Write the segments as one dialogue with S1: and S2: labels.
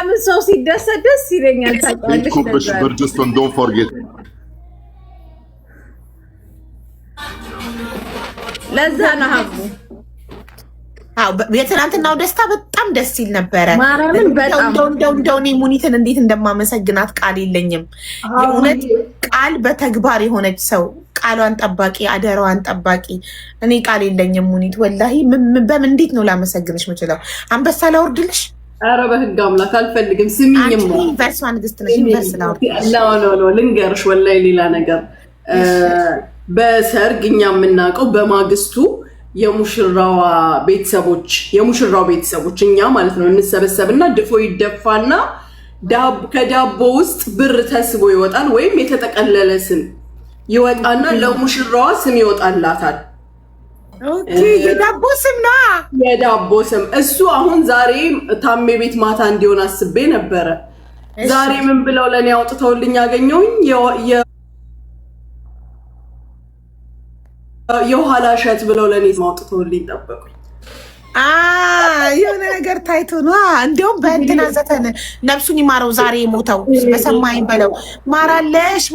S1: ማርያምን ሰው ሲደሰት ደስ ይለኛል ታውቃለሽ
S2: Bridgestone don't forget
S1: ለዛ ነው ሀቡ
S3: የትናንትናው ደስታ በጣም ደስ ይል ነበረ።
S1: ማርያምን በጣም
S3: እንደው እኔ ሙኒትን እንዴት እንደማመሰግናት ቃል የለኝም። የእውነት ቃል በተግባር የሆነች ሰው ቃሏን ጠባቂ አደራዋን ጠባቂ እኔ ቃል የለኝም ሙኒት ወላሂ በምን እንዴት ነው ላመሰግንሽ የምችለው? አንበሳ ላውርድልሽ?
S1: ኧረ በህግ አምላክ አልፈልግም። ስሚኝም
S3: ዩኒቨርስ ንግስት ነሽ ዩኒቨርስ ላውርድ
S1: ኖ ልንገርሽ ወላሂ ሌላ ነገር በሰርግ እኛ የምናውቀው በማግስቱ የሙሽራው ቤተሰቦች እኛ ማለት ነው እንሰበሰብና ድፎ ይደፋና ከዳቦ ውስጥ ብር ተስቦ ይወጣል ወይም የተጠቀለለ ስም ይወጣና ለሙሽራዋ ስም ይወጣላታል።
S3: ኦኬ
S1: የዳቦ ስም እሱ አሁን ዛሬ ታሜ ቤት ማታ እንዲሆን አስቤ ነበረ። ዛሬ ምን ብለው ለኔ አውጥተውልኝ ያገኘውኝ የኋላ ሸት ብለው ለኔ ማውጥተውልኝ ጠበቁኝ።
S3: የሆነ ነገር ታይቶ ነው። እንዲያውም በእንትና ዘፈን ነፍሱን ይማረው ዛሬ የሞተው በሰማኝ በለው ማራለሽ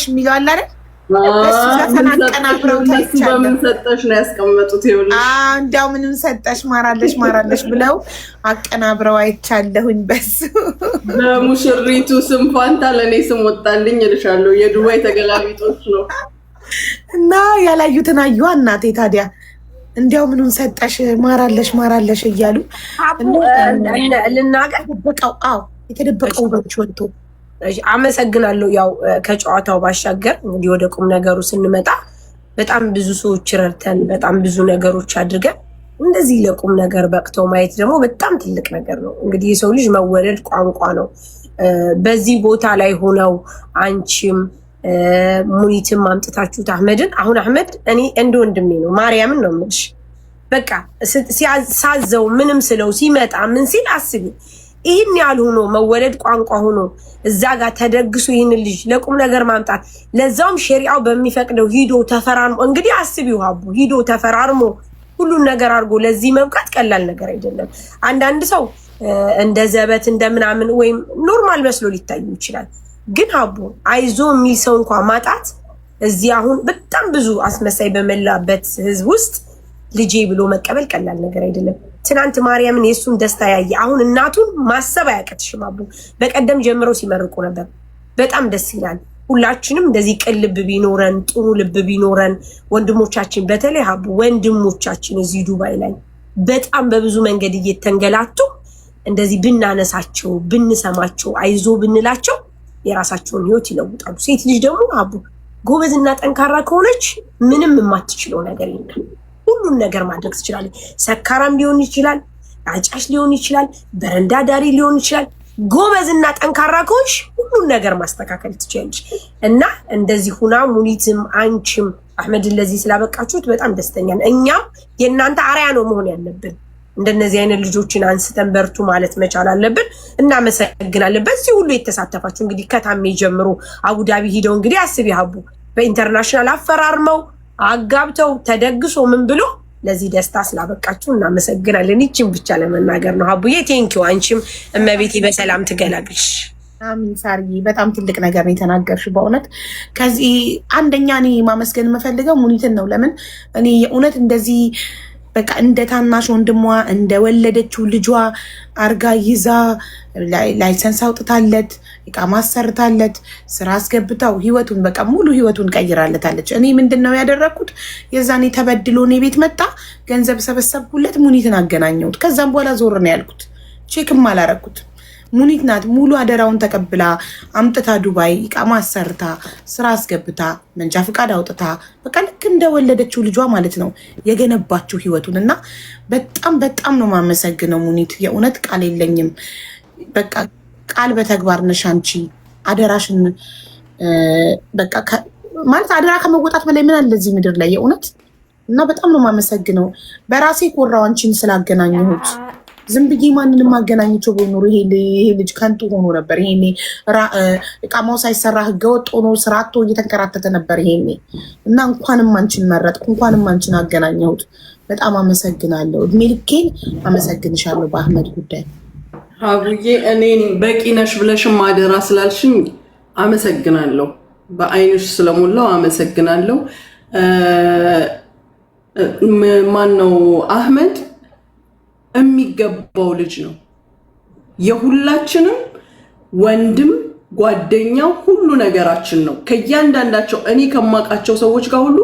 S3: የሚለው አለ አይደል? እሱ ዘፈን አቀናብረው ታይቻለሁ።
S1: በምን ሰጠሽ ነው ያስቀመጡት? ይኸውልሽ
S3: እንዲያው ምንም ሰጠሽ ማራለሽ ብለው አቀናብረው አይቻለሁኝ። በሱ
S1: በሙሽሪቱ ስም ፋንታ ለኔ ስም ወጣልኝ እልሻለሁ። የዱባይ ተገላቢጦች ነው።
S3: እና ያላዩትን አዩ እናቴ። ታዲያ እንዲያው ምኑን ሰጠሽ ማራለሽ እያሉ
S4: ልናገር
S3: የተደበቀው ውበትሽ ወጥቶ
S4: አመሰግናለሁ። ያው ከጨዋታው ባሻገር እንግዲህ ወደ ቁም ነገሩ ስንመጣ በጣም ብዙ ሰዎች ረድተን በጣም ብዙ ነገሮች አድርገን እንደዚህ ለቁም ነገር በቅተው ማየት ደግሞ በጣም ትልቅ ነገር ነው። እንግዲህ የሰው ልጅ መወለድ ቋንቋ ነው። በዚህ ቦታ ላይ ሆነው አንቺም ሙኒትም አምጥታችሁት አህመድን አሁን አህመድ እኔ እንደ ወንድሜ ነው ማርያምን ነው የምልሽ። በቃ ሳዘው ምንም ስለው ሲመጣ ምን ሲል አስቢ። ይህን ያህል ሆኖ መወለድ ቋንቋ ሆኖ እዛ ጋር ተደግሶ ይህን ልጅ ለቁም ነገር ማምጣት ለዛውም ሸሪዓው በሚፈቅደው ሂዶ ተፈራርሞ እንግዲህ አስቢው ሀቡ ሂዶ ተፈራርሞ ሁሉን ነገር አድርጎ ለዚህ መብቃት ቀላል ነገር አይደለም። አንዳንድ ሰው እንደ ዘበት እንደምናምን ወይም ኖርማል መስሎ ሊታዩ ይችላል። ግን ሀቡ አይዞ የሚል ሰው እንኳን ማጣት እዚህ አሁን በጣም ብዙ አስመሳይ በመላበት ህዝብ ውስጥ ልጄ ብሎ መቀበል ቀላል ነገር አይደለም። ትናንት ማርያምን የእሱን ደስታ ያየ አሁን እናቱን ማሰብ አያቀትሽም። ሀቡ በቀደም ጀምረው ሲመርቁ ነበር። በጣም ደስ ይላል። ሁላችንም እንደዚህ ቅን ልብ ቢኖረን ጥሩ ልብ ቢኖረን ወንድሞቻችን በተለይ ሀቡ ወንድሞቻችን እዚህ ዱባይ ላይ በጣም በብዙ መንገድ እየተንገላቱ እንደዚህ ብናነሳቸው ብንሰማቸው አይዞ ብንላቸው የራሳቸውን ህይወት ይለውጣሉ። ሴት ልጅ ደግሞ አቡ ጎበዝና ጠንካራ ከሆነች ምንም የማትችለው ነገር የለም። ሁሉን ነገር ማድረግ ትችላለች። ሰካራም ሊሆን ይችላል፣ አጫሽ ሊሆን ይችላል፣ በረንዳ ዳሪ ሊሆን ይችላል። ጎበዝና ጠንካራ ከሆንሽ ሁሉን ነገር ማስተካከል ትችላለች። እና እንደዚህ ሁና ሙኒትም አንቺም አህመድን ለዚህ ስላበቃችሁት በጣም ደስተኛ ነን። እኛም የእናንተ አርአያ ነው መሆን ያለብን። እንደነዚህ አይነት ልጆችን አንስተን በርቱ ማለት መቻል አለብን። እናመሰግናለን። በዚህ ሁሉ የተሳተፋችሁ እንግዲህ ከታሜ ጀምሮ አቡዳቢ ሂደው እንግዲህ አስቢ ሀቡ በኢንተርናሽናል አፈራርመው አጋብተው ተደግሶ ምን ብሎ ለዚህ ደስታ ስላበቃችሁ እናመሰግናለን። ይችን ብቻ ለመናገር ነው ሀቡዬ። ቴንኪው። አንቺም እመቤቴ በሰላም ትገላግልሽ።
S3: አሚን ሳርዬ፣ በጣም ትልቅ ነገር ነው የተናገርሽ በእውነት። ከዚህ አንደኛ እኔ ማመስገን የምፈልገው ሙኒትን ነው። ለምን እኔ የእውነት እንደዚህ በቃ እንደ ታናሽ ወንድሟ እንደወለደችው ልጇ አርጋ ይዛ ላይሰንስ አውጥታለት እቃ ማሰርታለት ስራ አስገብታው ህይወቱን በቃ ሙሉ ህይወቱን ቀይራለታለች። እኔ ምንድን ነው ያደረግኩት? የዛኔ ተበድሎ እኔ ቤት መጣ፣ ገንዘብ ሰበሰብኩለት፣ ሙኒትን አገናኘሁት። ከዛም በኋላ ዞር ነው ያልኩት፣ ቼክም አላረኩት። ሙኒት ናት ሙሉ አደራውን ተቀብላ አምጥታ ዱባይ ኢቃማ አሰርታ ስራ አስገብታ መንጃ ፍቃድ አውጥታ በቃ ልክ እንደወለደችው ልጇ ማለት ነው የገነባችው ህይወቱን። እና በጣም በጣም ነው ማመሰግነው ሙኒት። የእውነት ቃል የለኝም። በቃ ቃል በተግባር ነሽ አንቺ። አደራሽን በቃ ማለት አደራ ከመወጣት በላይ ምን አለ እዚህ ምድር ላይ የእውነት። እና በጣም ነው ማመሰግነው። በራሴ ኮራው አንቺን ስላገናኘሁት። ዝም ብዬ ማንንም ማገናኘቸው በኖሩ ይሄ ልጅ ከንቱ ሆኖ ነበር። ይሄኔ እቃማው ሳይሰራ ህገወጥ ሆኖ ስራ አጥቶ እየተንከራተተ ነበር ይሄኔ። እና እንኳንም አንቺን መረጥኩ፣ እንኳንም አንቺን አገናኘሁት። በጣም አመሰግናለሁ። እድሜ ልኬን አመሰግንሻለሁ በአህመድ ጉዳይ።
S1: አቡዬ እኔን በቂ ነሽ ብለሽም አደራ ስላልሽኝ አመሰግናለሁ። በአይንሽ ስለሞላው አመሰግናለሁ። ማን ነው አህመድ? የሚገባው ልጅ ነው። የሁላችንም ወንድም ጓደኛ ሁሉ ነገራችን ነው። ከእያንዳንዳቸው እኔ ከማውቃቸው ሰዎች ጋር ሁሉ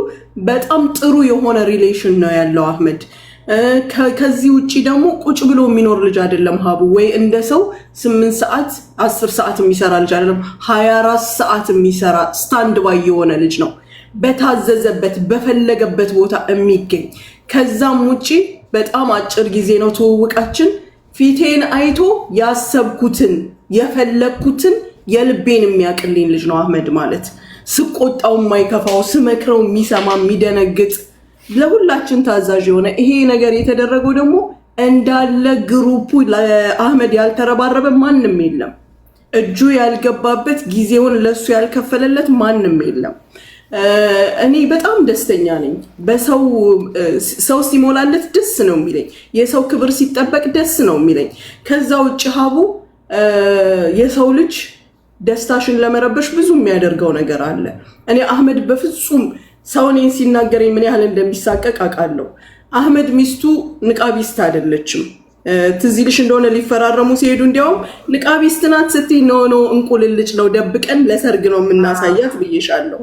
S1: በጣም ጥሩ የሆነ ሪሌሽን ነው ያለው አህመድ። ከዚህ ውጪ ደግሞ ቁጭ ብሎ የሚኖር ልጅ አይደለም ሀቡ። ወይ እንደ ሰው 8 ሰዓት 10 ሰዓት የሚሰራ ልጅ አይደለም። 24 ሰዓት የሚሰራ ስታንድ ባይ የሆነ ልጅ ነው። በታዘዘበት በፈለገበት ቦታ የሚገኝ። ከዛም ውጪ በጣም አጭር ጊዜ ነው ትውውቃችን። ፊቴን አይቶ ያሰብኩትን የፈለግኩትን የልቤን የሚያቅልኝ ልጅ ነው አህመድ ማለት። ስቆጣው የማይከፋው፣ ስመክረው የሚሰማ የሚደነግጥ፣ ለሁላችን ታዛዥ የሆነ። ይሄ ነገር የተደረገው ደግሞ እንዳለ ግሩፑ ለአህመድ ያልተረባረበ ማንም የለም። እጁ ያልገባበት ጊዜውን ለሱ ያልከፈለለት ማንም የለም። እኔ በጣም ደስተኛ ነኝ። ሰው ሲሞላለት ደስ ነው የሚለኝ። የሰው ክብር ሲጠበቅ ደስ ነው የሚለኝ። ከዛ ውጭ ሀቡ የሰው ልጅ ደስታሽን ለመረበሽ ብዙ የሚያደርገው ነገር አለ። እኔ አህመድ በፍጹም ሰው እኔን ሲናገረኝ ምን ያህል እንደሚሳቀቅ አውቃለሁ። አህመድ ሚስቱ ንቃቢስት አይደለችም። ትዝ ይልሽ እንደሆነ ሊፈራረሙ ሲሄዱ እንዲያውም ንቃቢስት ናት ስትይ ኖ እንቁልልጭ ነው ደብቀን ለሰርግ ነው የምናሳያት ብዬሻለሁ።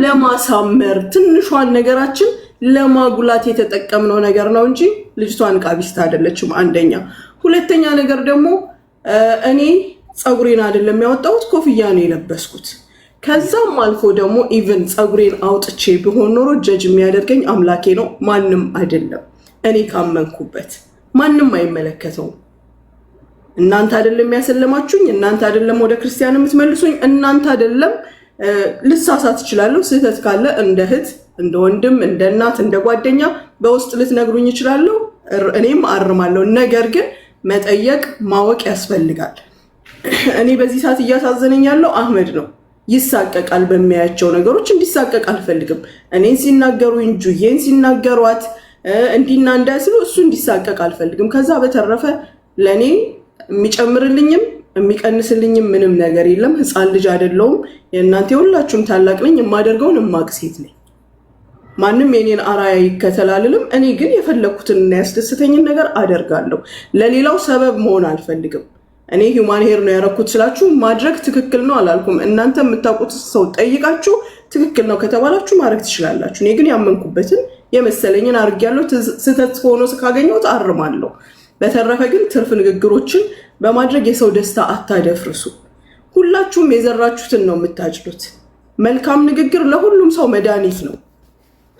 S1: ለማሳመር ትንሿን ነገራችን ለማጉላት የተጠቀምነው ነገር ነው እንጂ ልጅቷ ንቃቢስት አይደለችም። አንደኛ። ሁለተኛ ነገር ደግሞ እኔ ፀጉሬን አይደለም ያወጣሁት፣ ኮፍያ ነው የለበስኩት። ከዛም አልፎ ደግሞ ኢቭን ፀጉሬን አውጥቼ ቢሆን ኖሮ ጀጅ የሚያደርገኝ አምላኬ ነው፣ ማንም አይደለም። እኔ ካመንኩበት ማንም አይመለከተውም። እናንተ አይደለም ያሰለማችሁኝ፣ እናንተ አይደለም ወደ ክርስቲያን የምትመልሱኝ፣ እናንተ አይደለም። ልሳሳት እችላለሁ። ስህተት ካለ እንደ እህት፣ እንደ ወንድም፣ እንደ እናት፣ እንደ ጓደኛ በውስጥ ልትነግሩኝ እችላለሁ። እኔም አርማለሁ። ነገር ግን መጠየቅ ማወቅ ያስፈልጋል። እኔ በዚህ ሰዓት እያሳዘነኝ ያለው አህመድ ነው። ይሳቀቃል በሚያያቸው ነገሮች። እንዲሳቀቅ አልፈልግም። እኔን ሲናገሩኝ፣ ጁዬን ሲናገሯት እንዲና እንዳይስሉ እሱ እንዲሳቀቅ አልፈልግም። ከዛ በተረፈ ለእኔ የሚጨምርልኝም የሚቀንስልኝም ምንም ነገር የለም። ህፃን ልጅ አይደለሁም። የእናንተ ሁላችሁም ታላቅ ነኝ። የማደርገውን እማቅ ሴት ነኝ። ማንም የኔን አራያ ይከተላልልም። እኔ ግን የፈለኩትን እና ያስደስተኝን ነገር አደርጋለሁ። ለሌላው ሰበብ መሆን አልፈልግም። እኔ ሂውማን ሄር ነው ያረኩት ስላችሁ ማድረግ ትክክል ነው አላልኩም። እናንተ የምታውቁት ሰው ጠይቃችሁ ትክክል ነው ከተባላችሁ ማድረግ ትችላላችሁ። እኔ ግን ያመንኩበትን የመሰለኝን አድርጌያለሁ። ስህተት ሆኖ ካገኘሁት አርማለሁ። በተረፈ ግን ትርፍ ንግግሮችን በማድረግ የሰው ደስታ አታደፍርሱ። ሁላችሁም የዘራችሁትን ነው የምታጭዱት። መልካም ንግግር ለሁሉም ሰው መድኃኒት ነው።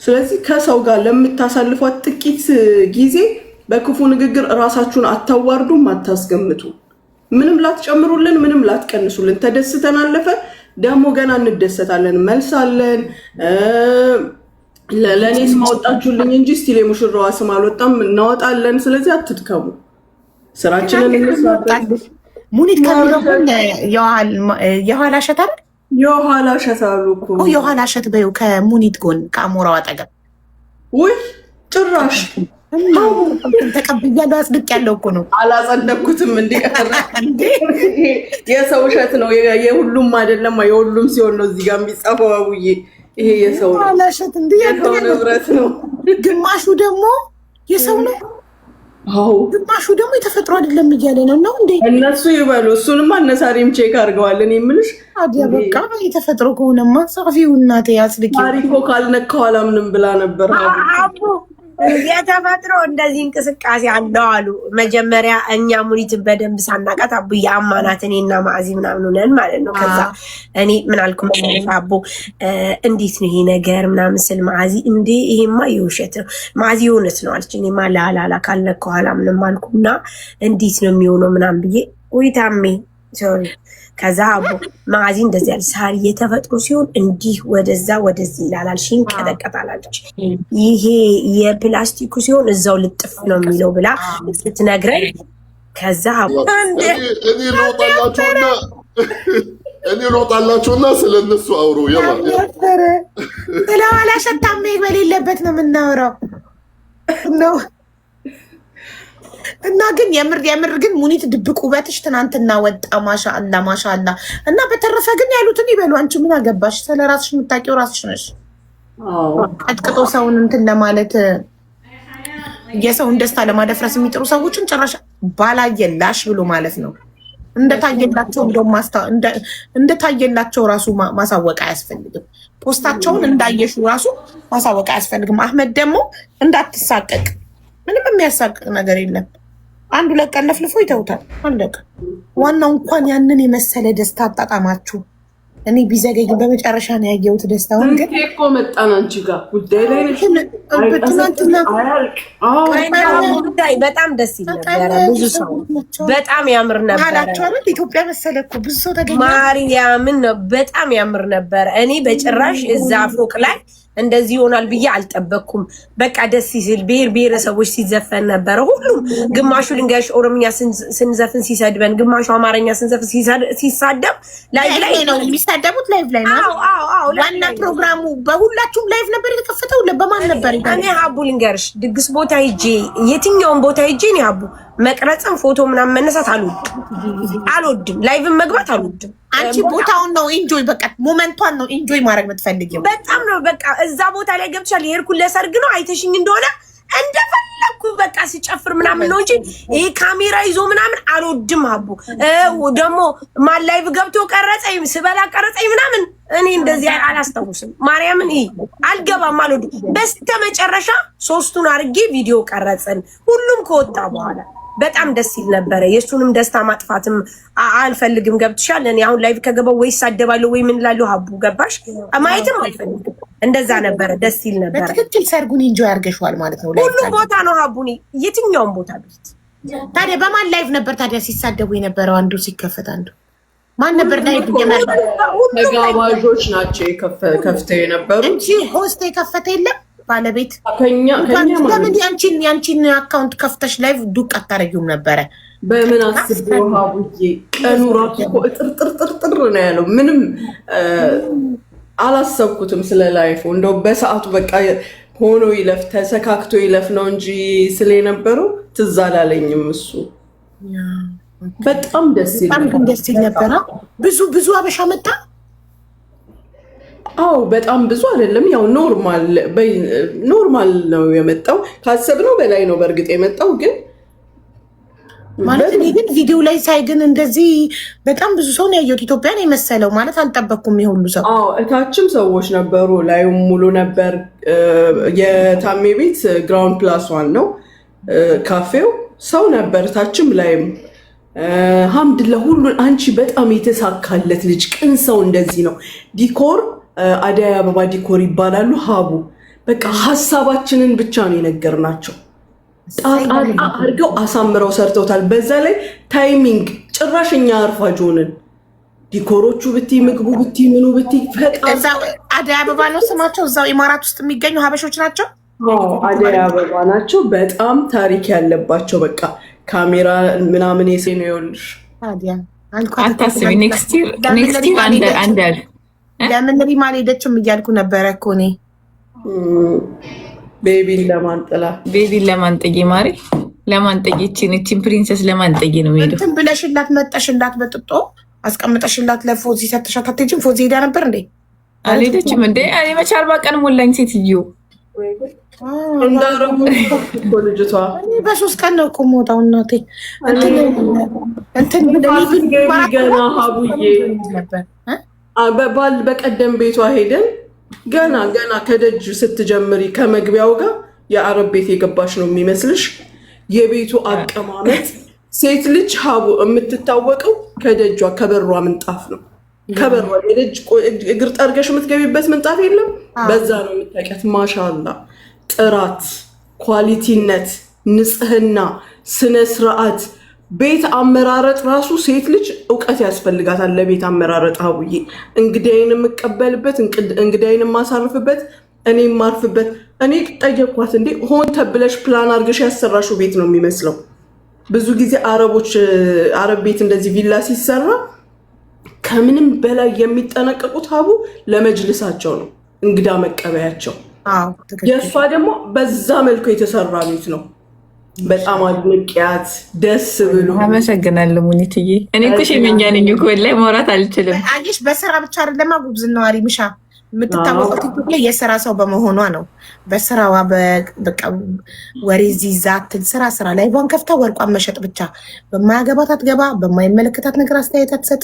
S1: ስለዚህ ከሰው ጋር ለምታሳልፏት ጥቂት ጊዜ በክፉ ንግግር እራሳችሁን አታዋርዱም፣ አታስገምቱ። ምንም ላትጨምሩልን፣ ምንም ላትቀንሱልን። ተደስተን አለፈ። ደግሞ ገና እንደሰታለን፣ መልሳለን። ለእኔ ስም አወጣችሁልኝ እንጂ ስቲል የሙሽራዋ ስም አልወጣም፣ እናወጣለን። ስለዚህ አትድከሙ፣ ስራችንን እንስራለን።
S3: ሙኒት ከሚለው የኋላ እሸት አይደል?
S1: የኋላ እሸት አሉ እኮ
S3: የኋላ እሸት በይው፣ ከሙኒት ጎን ከአሞራው አጠገብ።
S1: ውይ ጭራሽ
S3: ተቀብያለሁ፣ አጽድቅ ያለው እኮ ነው።
S1: አላጸደቅኩትም። እንዴ የሰው እሸት ነው፣ የሁሉም አይደለም። የሁሉም ሲሆን ነው እዚህ ጋር የሚጻፈው። አቡዬ ይሄ የሰው ንብረት ነው።
S3: ግማሹ ደግሞ የሰው ነው፣ ግማሹ ደግሞ የተፈጥሮ አይደለም እያለ ነው እንዴ?
S1: እነሱ ይበሉ። እሱንም አነሳሪም ቼክ አድርገዋል። እኔ የምልሽ
S3: በቃ የተፈጥሮ ከሆነማ ጻፊው እናቴ አጽድቂ።
S1: ታሪኮ ካልነካው አላምንም ብላ ነበር።
S4: የተፈጥሮ እንደዚህ እንቅስቃሴ አለው አሉ። መጀመሪያ እኛ ሙኒትን በደንብ ሳናቃት አቡዬ አማናት እኔና ማዕዚ ምናምን ነን ማለት ነው። ከዛ እኔ ምን አልኩ አቦ እንዴት ነው ይሄ ነገር ምናምን ስል ማዕዚ እንዴ ይሄማ የውሸት ነው፣ ማዕዚ የእውነት ነው አለች። እኔማ ላላላ ካልነካው አላምንም አልኩና እንዴት ነው የሚሆነው ምናምን ብዬ ወይታሜ ሶሪ። ከዛ አቦ ማዕዚ እንደዚህ ያለ ሳሪ የተፈጥሮ ሲሆን እንዲህ ወደዛ ወደዚህ ይላላል፣ ይንቀጠቀጣል አለች። ይሄ የፕላስቲኩ ሲሆን እዛው ልጥፍ ነው የሚለው ብላ ስትነግረኝ ከዛ አቦ
S2: እኔ ልወጣላችሁና ስለነሱ አውሩ።
S3: ስለኋላ እሸት ታሜ በሌለበት ነው የምናወራው ነው። እና ግን የምር ግን ሙኒት ድብቅ ውበትሽ ትናንትና ወጣ። ማሻአላ ማሻአላ። እና በተረፈ ግን ያሉትን ይበሉ። አንቺ ምን አገባሽ? ስለ ራስሽ የምታውቂው ራስሽ ነሽ። ቀጥቅጦ ሰውን እንትን ለማለት የሰውን ደስታ ለማደፍረስ የሚጥሩ ሰዎችን ጭራሽ ባላየላሽ ብሎ ማለት ነው። እንደታየላቸው እንደታየላቸው ራሱ ማሳወቅ አያስፈልግም። ፖስታቸውን እንዳየሹ ራሱ ማሳወቅ አያስፈልግም። አህመድ ደግሞ እንዳትሳቀቅ፣ ምንም የሚያሳቅቅ ነገር የለም። አንዱ ለቀን ለፍልፎ ይተውታል። አለቀ። ዋናው እንኳን ያንን የመሰለ ደስታ አጣጣማችሁ። እኔ ቢዘገይ ግን በመጨረሻ ነው ያየሁት ደስታውን። ግን
S1: እኮ መጣን አንቺ ጋር ጉዳይ ላይ
S4: ጉዳይ በጣም ደስ ይል ነበረ። ብዙ ሰው በጣም ያምር ነበረ።
S3: ኢትዮጵያ መሰለ እኮ ብዙ ሰው ተገኘ።
S4: ማርያምን ነው በጣም ያምር ነበረ። እኔ በጭራሽ እዛ ፎቅ ላይ እንደዚህ ይሆናል ብዬ አልጠበቅኩም። በቃ ደስ ሲል ብሔር ብሔረሰቦች ሲዘፈን ነበረ። ሁሉም ግማሹ ልንገርሽ ኦሮምኛ ስንዘፍን ሲሰድበን፣ ግማሹ አማርኛ ስንዘፍን ሲሳደብ ላይቭ ላይ
S3: ነው የሚሳደቡት። ላይቭ ላይ ነው ዋና ፕሮግራሙ። በሁላችሁም ላይቭ ነበር የተከፈተው። በማን ነበር?
S4: እኔ ሀቡ ልንገርሽ ድግስ ቦታ ሂጄ የትኛውን ቦታ ሂጄ እኔ ሀቡ መቅረጽም ፎቶ ምናምን መነሳት አልወድም። ላይቭን መግባት አልወድም።
S3: አንቺ ቦታውን ነው ኢንጆይ፣ በቃ ሞመንቷን ነው ኢንጆይ ማድረግ የምትፈልጊው።
S4: በጣም ነው በቃ እዛ ቦታ ላይ ገብቻል። የሄድኩት ለሰርግ ነው። አይተሽኝ እንደሆነ እንደፈለኩ በቃ ሲጨፍር ምናምን ነው እንጂ ይሄ ካሜራ ይዞ ምናምን አልወድም። አቡ ደግሞ ማን ላይቭ ገብቶ ቀረጸኝ፣ ስበላ ቀረጸኝ ምናምን እኔ እንደዚህ አላስታውስም። ማርያምን ይሄ አልገባም፣ አልወድም። በስተመጨረሻ ሶስቱን አርጌ ቪዲዮ ቀረጽን። ሁሉም ከወጣ በኋላ በጣም ደስ ይል ነበረ። የእሱንም ደስታ ማጥፋትም አልፈልግም። ገብትሻል? እኔ አሁን ላይቭ ከገባው ወይ ሳደባለሁ ወይ ምን እላለሁ። ሀቡ ገባሽ? ማየትም አልፈልግም። እንደዛ ነበረ፣ ደስ ይል ነበረ።
S3: በትክክል ሰርጉን ኢንጆይ አድርገሽዋል ማለት ነው።
S4: ሁሉም ቦታ ነው ሀቡኒ፣ የትኛውም ቦታ ቤት።
S3: ታዲያ በማን ላይቭ ነበር ታዲያ ሲሳደቡ የነበረው? አንዱ ሲከፈት አንዱ ማን ነበር ላይቭ?
S1: ተጋባዦች ናቸው ከፍተው የነበሩ
S3: እንጂ ሆስት የከፈተ የለም። ባለቤት
S1: ለምን
S3: ያንቺን አካውንት ከፍተሽ ላይቭ ዱቅ አታረጊውም ነበረ?
S1: በምን አስቤው ሀቡዬ፣ ቀኑ ራሱ እኮ ጥርጥር ነው ያለው። ምንም አላሰብኩትም ስለ ላይፉ። እንደው በሰዓቱ በቃ ሆኖ ይለፍ ተሰካክቶ ይለፍ ነው እንጂ ስለ የነበረው ትዝ አላለኝም። እሱ በጣም ደስ
S3: ይል ነበረ። ብዙ አበሻ መጣ።
S1: አዎ በጣም ብዙ አይደለም። ያው ኖርማል ነው የመጣው። ካሰብነው በላይ ነው በእርግጥ የመጣው። ግን
S3: ማለት እኔ ግን ቪዲዮ ላይ ሳይ ግን እንደዚህ በጣም ብዙ ሰው ነው ያየሁት። ኢትዮጵያን የመሰለው ማለት አልጠበቅኩም። የሁሉ ሰው
S1: እታችም ሰዎች ነበሩ፣ ላዩም ሙሉ ነበር። የታሜ ቤት ግራውንድ ፕላስ ዋን ነው ካፌው። ሰው ነበር እታችም ላይም። ሀምድላ ሁሉን አንቺ በጣም የተሳካለት ልጅ ቅን ሰው እንደዚህ ነው። ዲኮር አደይ አበባ ዲኮር ይባላሉ። ሀቡ በቃ ሀሳባችንን ብቻ ነው የነገርናቸው። ጣጣ አድርገው አሳምረው ሰርተውታል። በዛ ላይ ታይሚንግ ጭራሽ እኛ አርፋጅ ሆንን። ዲኮሮቹ ብቲ፣ ምግቡ ብቲ፣ ምኑ ብቲ
S3: አደይ አበባ ነው ስማቸው። እዛው ኢማራት ውስጥ የሚገኙ ሀበሾች ናቸው።
S1: አደይ አበባ ናቸው። በጣም ታሪክ ያለባቸው በቃ ካሜራ ምናምን የሴ ነው ይኸውልሽ።
S5: አታስቢ። ኔክስት ይር አንድ ያሉ
S3: ለምን ሪማ አልሄደችም እያልኩ ነበረ እኮ እኔ።
S1: ቤቢን ለማንጠጊ ማሪ ለማንጠጊ እቺን ፕሪንሰስ ለማንጠጊ ነው ሄደው።
S3: እንትን ብለሽላት መጠሽላት በጥጦ አስቀምጠሽላት ለፎዚ ሰተሻት አትሄጂም? ፎዚ ሄዳ ነበር እንዴ?
S5: አልሄደችም እንዴ? እኔ መቼ 40 ቀን ሞላኝ ሴትዮ
S1: እንዳረጉ ልጅቷ።
S3: በ3 ቀን ነው እኮ የምወጣው እናቴ። እንትን
S1: ገና ሀቡዬ በቀደም ቤቷ ሄደን ገና ከደጅ ስትጀምሪ ከመግቢያው ጋር የአረብ ቤት የገባሽ ነው የሚመስልሽ። የቤቱ አቀማመጥ ሴት ልጅ ሀቡ የምትታወቀው ከደጇ ከበሯ ምንጣፍ ነው። ከበሯ የደጅ እግር ጠርገሽ የምትገቢበት ምንጣፍ የለም። በዛ ነው የምታውቂያት። ማሻላ ጥራት፣ ኳሊቲነት፣ ንጽህና፣ ስነስርዓት፣ ቤት አመራረጥ ራሱ ሴት ልጅ እውቀት ያስፈልጋታል ለቤት አመራረጥ። ሀቡዬ እንግዳይን የምቀበልበት፣ እንግዳይን የማሳርፍበት፣ እኔ የማርፍበት። እኔ ጠየኳት እንዴ ሆን ተብለሽ ፕላን አድርገሽ ያሰራሹ ቤት ነው የሚመስለው። ብዙ ጊዜ አረብ ቤት እንደዚህ ቪላ ሲሰራ ከምንም በላይ የሚጠነቀቁት ሀቡ ለመጅልሳቸው ነው፣ እንግዳ መቀበያቸው። የእሷ ደግሞ በዛ መልኩ የተሰራ ቤት ነው። በጣም አድንቂያት ደስ ብሎ።
S5: አመሰግናለሁ ሙኒትዬ። እኔ እኮ ሸመኛ ነኝ እኮ ላይ ማውራት አልችልም።
S3: አየሽ፣ በስራ ብቻ አይደለም ጉብዝናዋ ሪምሻ የምትታወቀው ቲክቶክ ላይ የስራ ሰው በመሆኗ ነው። በስራዋ በቃ ወሬ ዚዛትን ስራ ላይቫን ከፍታ ወርቋን መሸጥ ብቻ። በማያገባት አትገባ፣ በማይመለከታት ነገር አስተያየት አትሰጥ።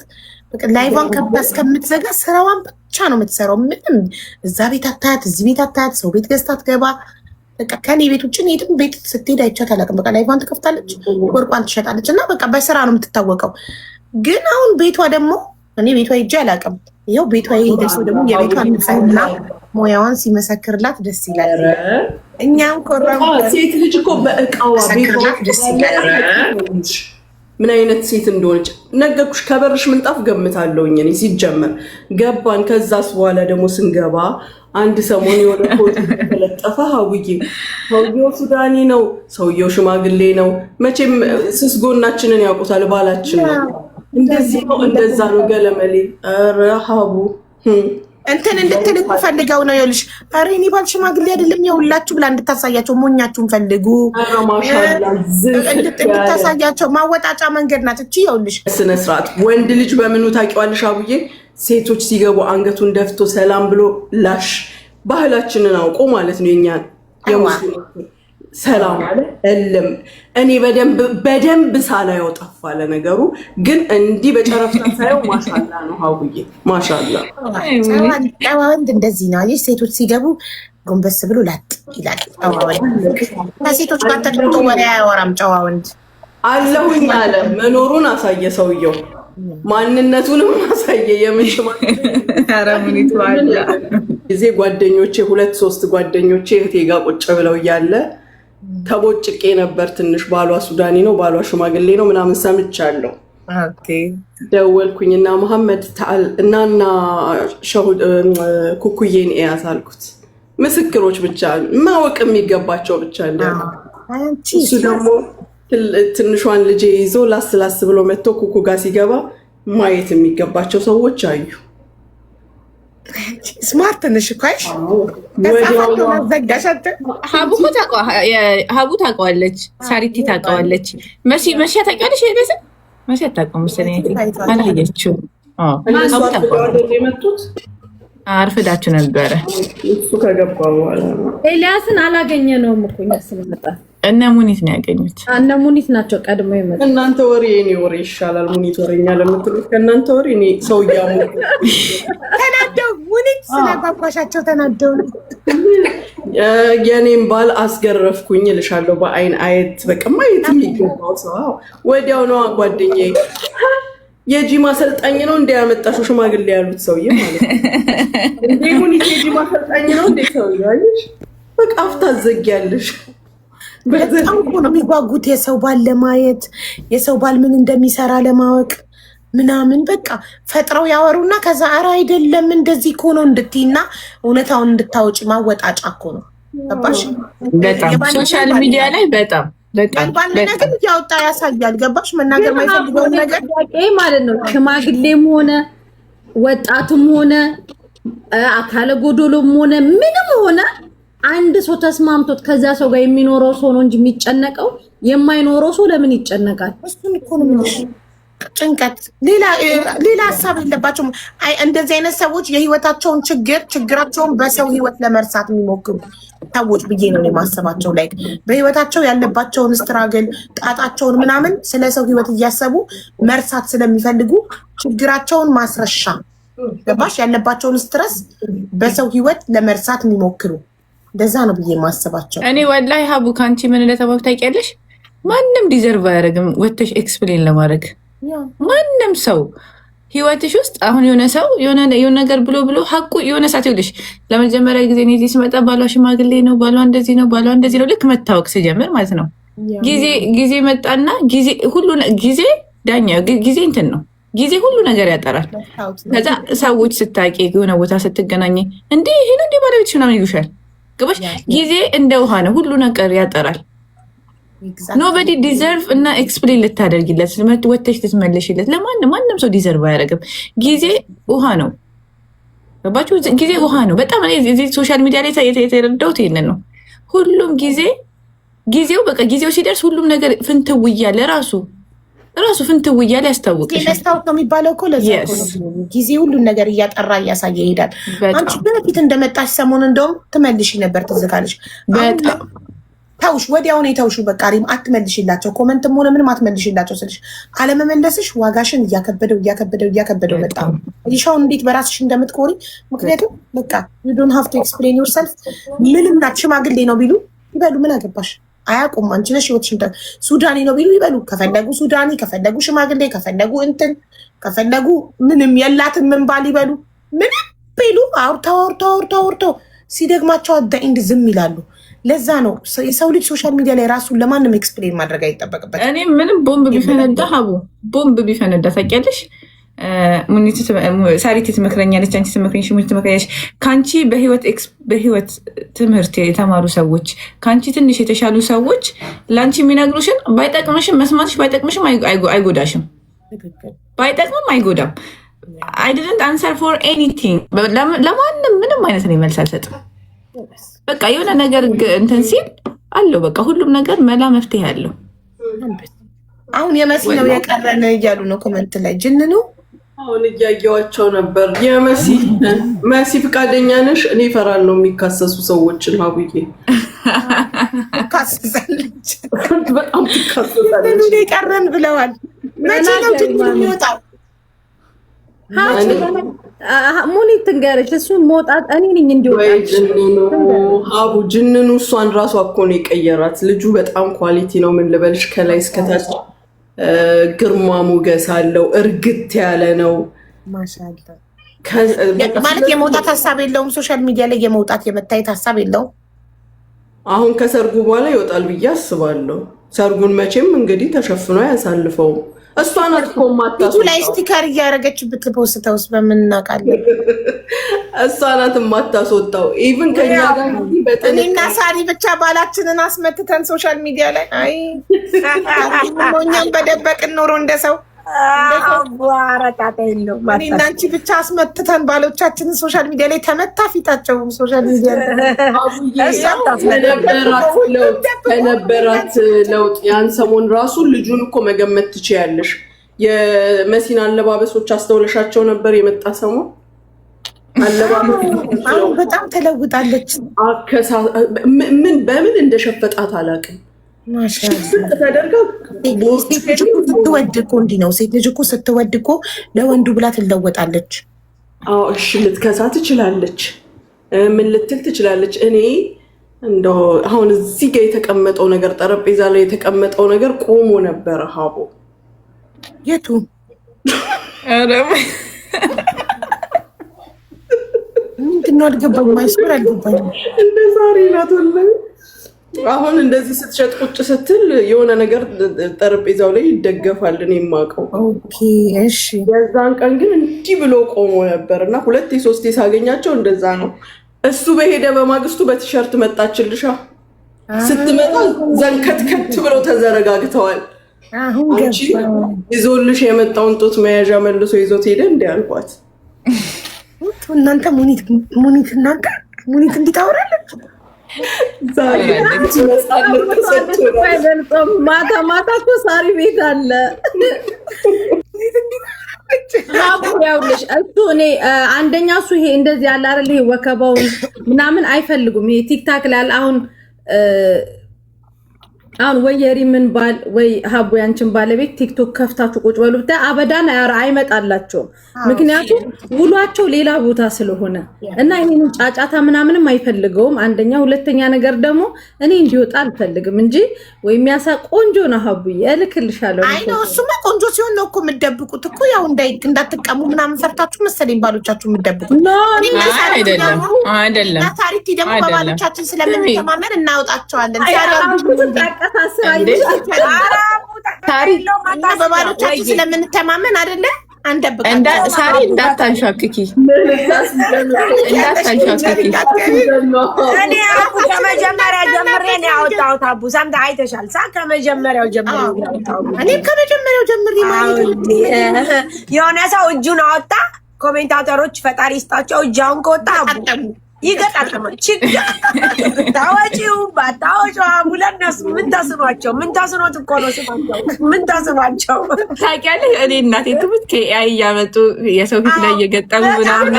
S3: ላይቫን ከፍታ እስከምትዘጋ ስራዋን ብቻ ነው የምትሰራው። ምንም እዛ ቤት አታያት፣ እዚህ ቤት አታያት፣ ሰው ቤት ገዝታ አትገባ። በቃ ከኔ ቤት ውጭ የትም ቤት ስትሄድ አይቻት አላውቅም። በቃ ላይቫን ትከፍታለች፣ ወርቋን ትሸጣለች እና በቃ በስራ ነው የምትታወቀው። ግን አሁን ቤቷ ደግሞ እኔ ቤቷ ሄጄ አላውቅም። ይኸው ቤቷ የሄደ ሰው ደግሞ የቤቷን ንጽህና ሙያዋን ሲመሰክርላት ደስ ይላል። እኛም ኮራም
S1: ሴት ልጅ እኮ በእቃዋ ቤቷ
S3: ደስ ይላል።
S1: ምን አይነት ሴት እንደሆነች ነገርኩሽ። ከበርሽ ምንጣፍ ገምታለሁኝ እኔ ሲጀመር ገባን። ከዛስ በኋላ ደግሞ ስንገባ አንድ ሰሞን የሆነ ፎቶ ተለጠፈ። ሀውዬ ሰውየው ሱዳኒ ነው፣ ሰውየው ሽማግሌ ነው። መቼም ስስ ጎናችንን ያውቁታል፣ ባላችን ነው። እንደዚህ ነው እንደዛ ነው ገለመሌ። ኧረ ሀቡ
S3: እንትን እንድትልቁ ፈልገው ነው ይኸውልሽ። ኧረ እኔ ባል ሽማግሌ አይደለም የሁላችሁ ብላ እንድታሳያቸው ሞኛችሁን ፈልጉ እንድታሳያቸው ማወጣጫ መንገድ ናት እቺ። ይኸውልሽ
S1: ስነ ስርዓት ወንድ ልጅ በምኑ ታውቂዋለሽ አቡዬ? ሴቶች ሲገቡ አንገቱን ደፍቶ ሰላም ብሎ ላሽ ባህላችንን አውቆ ማለት ነው። የኛን የሙስሊም ሰላም አለ እልም እኔ በደንብ ሳላየው ጠፋ ለነገሩ። ግን እንዲህ በጨረፍታ ሳየው ማሻላ ነው ሀቡዬ ማሻላ።
S3: ጨዋ ወንድ እንደዚህ ነው። አየሽ ሴቶች ሲገቡ ጎንበስ ብሎ ላጥ ይላል። ጨዋ ወንድ ከሴቶች ጋር ተቀምጦ ወሬ አያወራም። ጨዋ ወንድ
S1: አለሁኝ አለ መኖሩን አሳየ ሰውየው፣ ማንነቱንም አሳየ። የምንሽማ ጊዜ ጓደኞቼ 2-3 ጓደኞቼ እህቴ ጋር ቁጭ ብለው እያለ ተቦጭቄ ነበር ትንሽ። ባሏ ሱዳኒ ነው፣ ባሏ ሽማግሌ ነው ምናምን ሰምቻለሁ። ደወልኩኝና መሐመድ ታል እናና ኩኩዬን እያት አልኩት። ምስክሮች ብቻ ማወቅ የሚገባቸው ብቻ እንዲያሉ። እሱ ደግሞ ትንሿን ልጅ ይዞ ላስ ብሎ መጥቶ ኩኩ ጋር ሲገባ ማየት የሚገባቸው ሰዎች አዩ።
S3: ስማርት ነሽ እኮ አይሽ።
S5: ሀቡ ታውቀዋለች፣ ሳሪቲ ታውቀዋለች፣ መሲ ታውቂዋለሽ? መሲ አታውቀውም መሰለኝ፣ አላየችውም።
S1: የመጡት
S5: አርፍዳችሁ ነበረ።
S1: እሱ ከገባ በኋላ
S6: ኤልያስን አላገኘነውም እኮ እኛ ስንመጣ።
S5: እነ ሙኒት ነው ያገኙት።
S6: እነ ሙኒት ናቸው ቀድሞ የመጡት።
S1: እናንተ ወሬ የኔ ወሬ ይሻላል። ሙኒት ወሬኛ ለምትሉት ከእናንተ ወሬ እኔ ሰውዬው
S3: ተናደው ሙኒት ስለጓጓሻቸው ተናደው
S1: የኔም ባል አስገረፍኩኝ እልሻለሁ። በአይን አየት በቃ ማየት የሚገባው ሰው ወዲያው ነው። ጓደኛዬ የጂማ አሰልጣኝ ነው እንደ ያመጣሽው ሽማግሌ ያሉት ሰውዬ ማለት ነው። እንዴ ሙኒት የጂማ አሰልጣኝ ነው እንዴ ሰውዬ? አይሽ በቃ አፍታ ዘጊያለሽ።
S3: በጣም እኮ ነው የሚጓጉት የሰው ባል ለማየት፣ የሰው ባል ምን እንደሚሰራ ለማወቅ ምናምን። በቃ ፈጥረው ያወሩና ከዛ ኧረ አይደለም እንደዚህ እኮ ነው እንድትይና እውነታውን እንድታወጪ ማወጣጫ እኮ ነው። ገባሽ?
S5: በጣም ሶሻል ሚዲያ ላይ በጣም
S3: ባል ነገር እያወጣ ያሳያል። ገባሽ? መናገር የማይፈልገውን ነገር
S6: ማለት ነው። ሽማግሌም ሆነ ወጣትም ሆነ አካለ ጎዶሎም ሆነ ምንም ሆነ አንድ ሰው ተስማምቶት ከዛ ሰው ጋር የሚኖረው ሰው ነው እንጂ የሚጨነቀው የማይኖረው ሰው ለምን ይጨነቃል?
S3: እሱን እኮ ነው የምልሽ። ጭንቀት ሌላ ሀሳብ የለባቸውም። እንደዚህ አይነት ሰዎች የህይወታቸውን ችግራቸውን በሰው ህይወት ለመርሳት የሚሞክሩ ሰዎች ብዬ ነው የማሰባቸው። ላይ በህይወታቸው ያለባቸውን ስትራግል ጣጣቸውን ምናምን ስለ ሰው ህይወት እያሰቡ መርሳት ስለሚፈልጉ ችግራቸውን ማስረሻ ገባሽ? ያለባቸውን ስትረስ በሰው ህይወት ለመርሳት የሚሞክሩ እንደዛ ነው ብዬ ማሰባቸው።
S5: እኔ ወላሂ ሀቡ ከአንቺ ምን እንደተባብ ታውቂያለሽ? ማንም ዲዘርቭ አያደርግም ወተሽ ኤክስፕሌን ለማድረግ። ማንም ሰው ህይወትሽ ውስጥ አሁን የሆነ ሰው የሆነ ነገር ብሎ ሀቁ የሆነ ሰዓት ይኸውልሽ፣ ለመጀመሪያ ጊዜ እኔ እዚህ ስመጣ ባሏ ሽማግሌ ነው፣ ባሏ እንደዚህ ነው፣ ባሏ እንደዚህ ነው፣ ልክ መታወቅ ስጀምር ማለት ነው። ጊዜ መጣና ጊዜ ዳኛ ጊዜ እንትን ነው። ጊዜ ሁሉ ነገር ያጠራል። ከዛ ሰዎች ስታቂ የሆነ ቦታ ስትገናኝ እንዲህ ይሄ ነው እንዲህ ባለቤትሽ ምናምን ይሉሻል። ገባሽ? ጊዜ እንደ ውሃ ነው፣ ሁሉ ነገር ያጠራል። ኖበዲ ዲዘርቭ እና ኤክስፕሌን ልታደርጊለት ወተሽ ልትመለሽለት ማንም ሰው ዲዘርቭ አያደርግም። ጊዜ ውሃ ነው። ገባችሁ? ጊዜ ውሃ ነው። በጣም እዚህ ሶሻል ሚዲያ ላይ የተረዳሁት ይሄንን ነው። ሁሉም ጊዜ ጊዜው ሲደርስ ሁሉም ነገር ፍንትው እያለ ራሱ ፍንትው እያለ ያስታውቅሻል።
S3: መስታወት ነው የሚባለው እኮ ለዛ ጊዜ ሁሉን ነገር እያጠራ እያሳየ ይሄዳል። አንቺ በፊት እንደመጣሽ ሰሞኑን እንደውም ትመልሽ ነበር ትዝ ካለሽ። ተውሽ፣ ወዲያውኑ የተውሹ በቃ ሪም አትመልሽላቸው፣ ኮመንትም ሆነ ምንም አትመልሽላቸው ስልሽ አለመመለስሽ ዋጋሽን እያከበደው መጣ። ይሻውን እንዴት በራስሽ እንደምትኮሪ። ምክንያቱም በቃ you don't have to explain yourself። ምንም ናት። ሽማግሌ ነው ቢሉ ይበሉ፣ ምን አገባሽ? አያውቁም። አንቺ ነሽ ህይወትሽን። ሱዳኒ ነው ቢሉ ይበሉ፣ ከፈለጉ ሱዳኒ፣ ከፈለጉ ሽማግሌ፣ ከፈለጉ እንትን፣ ከፈለጉ ምንም የላትም ምን ባል ይበሉ፣ ምንም ቢሉ አውርተው ሲደግማቸው አዳኢንድ ዝም ይላሉ። ለዛ ነው የሰው ልጅ ሶሻል ሚዲያ ላይ ራሱን ለማንም ኤክስፕሌን ማድረግ አይጠበቅበት።
S5: እኔ ምንም ቦምብ ቢፈነዳ ቦምብ ቢፈነዳ ታውቂያለሽ፣ ሳሪት ትመክረኛለች፣ አንቺ ትመክረኛለሽ፣ ሙኒት ትመክረኛለች። ከአንቺ በህይወት ትምህርት የተማሩ ሰዎች፣ ከአንቺ ትንሽ የተሻሉ ሰዎች ለአንቺ የሚነግሩሽን ባይጠቅምሽም መስማትሽ ባይጠቅምሽም አይጎዳሽም፣ ባይጠቅምም አይጎዳም። አይ ዲድንት አንሰር ፎር ኤኒቲንግ። ለማንም ምንም አይነት ነው መልስ አልሰጥም። በቃ የሆነ ነገር እንትን ሲል አለው በቃ ሁሉም ነገር መላ መፍትሄ አለው።
S3: አሁን የመሲ ነው የቀረን እያሉ ነው ኮመንት ላይ ጅንኑ።
S1: አሁን እያየዋቸው ነበር። መሲ ፍቃደኛ ነሽ? እኔ እፈራለሁ የሚካሰሱ ሰዎችን። ሀቡዬ
S3: ካሰሳለች፣
S1: በጣም ትካሰሳለች።
S3: የቀረን ብለዋል። መቼ ነው ጅንኑ የሚወጣው?
S6: ሙኒት ትንገረች። እሱን መውጣት እኔ ነኝ እንዲወጣ
S1: ሀቡ ጅንኑ እሷን ራሷ እኮ ነው የቀየራት። ልጁ በጣም ኳሊቲ ነው። ምን ልበልሽ፣ ከላይ እስከታች ግርማ ሞገስ አለው። እርግት ያለ ነው
S3: ማለት የመውጣት ሀሳብ የለውም። ሶሻል ሚዲያ ላይ የመውጣት የመታየት ሀሳብ የለውም።
S1: አሁን ከሰርጉ በኋላ ይወጣል ብዬ አስባለሁ። ሰርጉን መቼም እንግዲህ ተሸፍኖ አያሳልፈውም። እሷ ናት እኮ
S3: ፊቱ ላይ ስቲከር እያደረገች ብትፖስተውስ በምን እናውቃለን?
S1: እሷ ናት የማታስወጣው። ኢቭን ከኛ ጋር
S3: እኔና ሳሪ ብቻ ባላችንን አስመትተን ሶሻል ሚዲያ ላይ አይ እኛም በደበቅን ኖሮ እንደሰው እኔና አንቺ ብቻ አስመትተን ባሎቻችንን ሶሻል ሚዲያ ላይ ተመታ ፊታቸው ሶሻል ሚዲያ
S1: ከነበራት ለውጥ ያን ሰሞን ራሱ ልጁን እኮ መገመት ትችያለሽ። የመሲን አለባበሶች አስተውለሻቸው ነበር? የመጣ ሰሞን
S3: አሁን በጣም ተለውጣለች።
S1: በምን እንደሸፈጣት አላውቅም።
S3: ስትወድ እኮ እንዲህ ነው። ሴት ልጅ እኮ ስትወድ እኮ ለወንዱ ብላ ትለወጣለች።
S1: እሺ ልትከሳ ትችላለች፣ ምን ልትል ትችላለች። እኔ እንደው አሁን እዚህ ጋር የተቀመጠው ነገር፣ ጠረጴዛ ላይ የተቀመጠው ነገር ቆሞ ነበረ። ሀቦ
S3: የቱ ምንድን ነው አልገባኝ። ማይስበር አልገባኝ።
S1: እንደ ዛሬ ናት ወላሂ። አሁን እንደዚህ ስትሸጥ ቁጭ ስትል የሆነ ነገር ጠረጴዛው ላይ ይደገፋል። እኔ የማውቀው
S3: እሺ።
S1: የዛን ቀን ግን እንዲህ ብሎ ቆሞ ነበር እና 2-3 ሳገኛቸው እንደዛ ነው። እሱ በሄደ በማግስቱ በቲሸርት መጣችልሻ። ስትመጣ ዘንከትከት ብለው ተዘረጋግተዋል። አንቺ ይዞልሽ የመጣውን ጡት መያዣ መልሶ ይዞት ሄደ እንዲ አልኳት።
S3: እናንተ ሙኒት እናንተ ሙኒት እንዲታወራለች
S6: ማታ ማታ እኮ ሳሪ ቤት አለ። ያውልሽ እሱ እኔ አንደኛ እሱ ይሄ እንደዚህ ያለ አይደል፣ ይሄ ወከባውን ምናምን አይፈልጉም። ይሄ ቲክታክ ላይ አሁን ወይ የሪምን ባል ወይ ሀቡ ያንችን ባለቤት ቲክቶክ ከፍታችሁ ቁጭ በሉ ብታይ አበዳን አይመጣላቸውም። ምክንያቱም ውሏቸው ሌላ ቦታ ስለሆነ እና ይሄንን ጫጫታ ምናምንም አይፈልገውም። አንደኛ፣ ሁለተኛ ነገር ደግሞ እኔ እንዲወጣ አልፈልግም እንጂ ወይ የሚያሳ ቆንጆ ነው ሀቡዬ፣ እልክልሻለሁ።
S3: አይ ነው እሱማ ቆንጆ ሲሆን ነው እኮ የምትደብቁት እኮ ያው እንዳትቀሙ ምናምን ፈርታችሁ መሰለኝ ባሎቻችሁ የምትደብቁት።
S5: አይደለም
S3: ታሪክ ደግሞ በባሎቻችን ስለምንተማመን እናወጣቸዋለን። በባሎቻችን ስለምንተማመን አይደለ አንደብቃለን።
S5: ሳሪ እንዳታንሻክኪ
S4: እኔ አቡ ከመጀመሪያ ጀምሬ ነው ያወጣሁት። አቡ ሰምተህ አይተሻል። ከመጀመሪያው ጀምሬ ነው ያወጣሁት።
S3: እኔም ከመጀመሪያው ጀምሬ ማለት
S4: የሆነ ሰው እጁን አወጣ። ኮሜንታተሮች ፈጣሪ ይስጣቸው እጃውን ከወጣ ይገጣጠማል። ችግር ታዋጪው ባታወጪው ሁለት ነሱ ምን ታስኗቸው? ምን ታስኗት እኮ ነው ስማቸው። ምን ታስኗቸው
S5: ታውቂያለሽ? እኔ እናቴ ትምህርት ከኤአይ እያመጡ የሰው ፊት ላይ እየገጠሙ ምናምን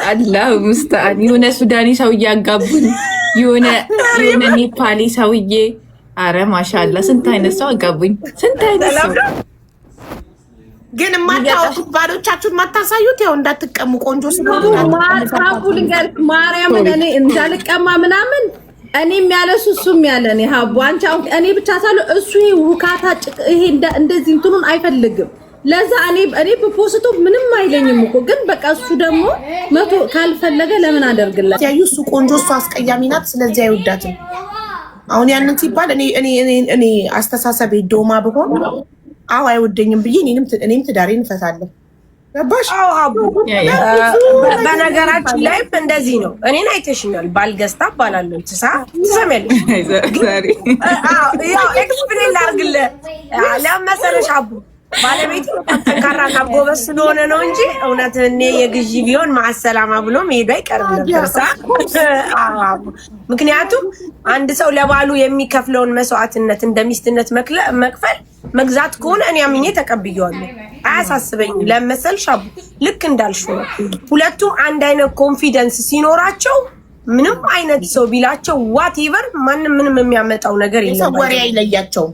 S5: አላሁ ሙስተዓን። የሆነ ሱዳኒ ሰው እያጋቡን የሆነ ኔፓሊ ሰውዬ። አረ ማሻአላ ስንት አይነት ሰው አጋቡኝ። ስንት አይነት ሰው
S3: ግን የማታወጡት ባሎቻችሁን ማታሳዩት ያው እንዳትቀሙ ቆንጆ ስለሆነ
S6: ሀቡ ልንገርህ ማርያምን እኔ እንዳልቀማ ምናምን እኔም ያለሱ እሱም ያለ እኔ ሀቡ አንቺ አሁን እኔ ብቻ ሳለው እሱ ይሄ ውካታ ይሄ እንደዚህ እንትኑን አይፈልግም። ለዛ እኔ በፖስቶ ምንም አይለኝም እኮ ግን በቃ እሱ ደግሞ መቶ ካልፈለገ ለምን አደርግላት?
S3: ያዩ እሱ ቆንጆ እሱ አስቀያሚ ናት፣ ስለዚህ አይወዳትም። አሁን ያንን ሲባል እኔ አስተሳሰቤ ዶማ ብሆን አዎ አይወደኝም ብዬ እኔም ትዳሬን እፈታለሁ። ገባሽ?
S4: በነገራችን ላይ እንደዚህ ነው። እኔን አይተሽኛል። ባልገዝታ እባላለሁ። ትሰሚያለሽ? ኤክስፕሌን ላድርግልህ ለመሰለሽ አቡ ባለቤት ጠንካራና ጎበዝ ስለሆነ ነው እንጂ እውነት እኔ የግዢ ቢሆን ማሰላማ ብሎ መሄዱ አይቀርም ነበር። ምክንያቱም አንድ ሰው ለባሉ የሚከፍለውን መስዋዕትነት እንደ ሚስትነት መክፈል መግዛት ከሆነ እኔ አምኜ ተቀብየዋለሁ። አያሳስበኝም። ለመሰልሽ አቡ ልክ እንዳልሽው ነው። ሁለቱም አንድ አይነት ኮንፊደንስ ሲኖራቸው ምንም አይነት ሰው ቢላቸው ዋትኤቨር ማንም ምንም የሚያመጣው ነገር የለም።
S3: ወሬ አይለያቸውም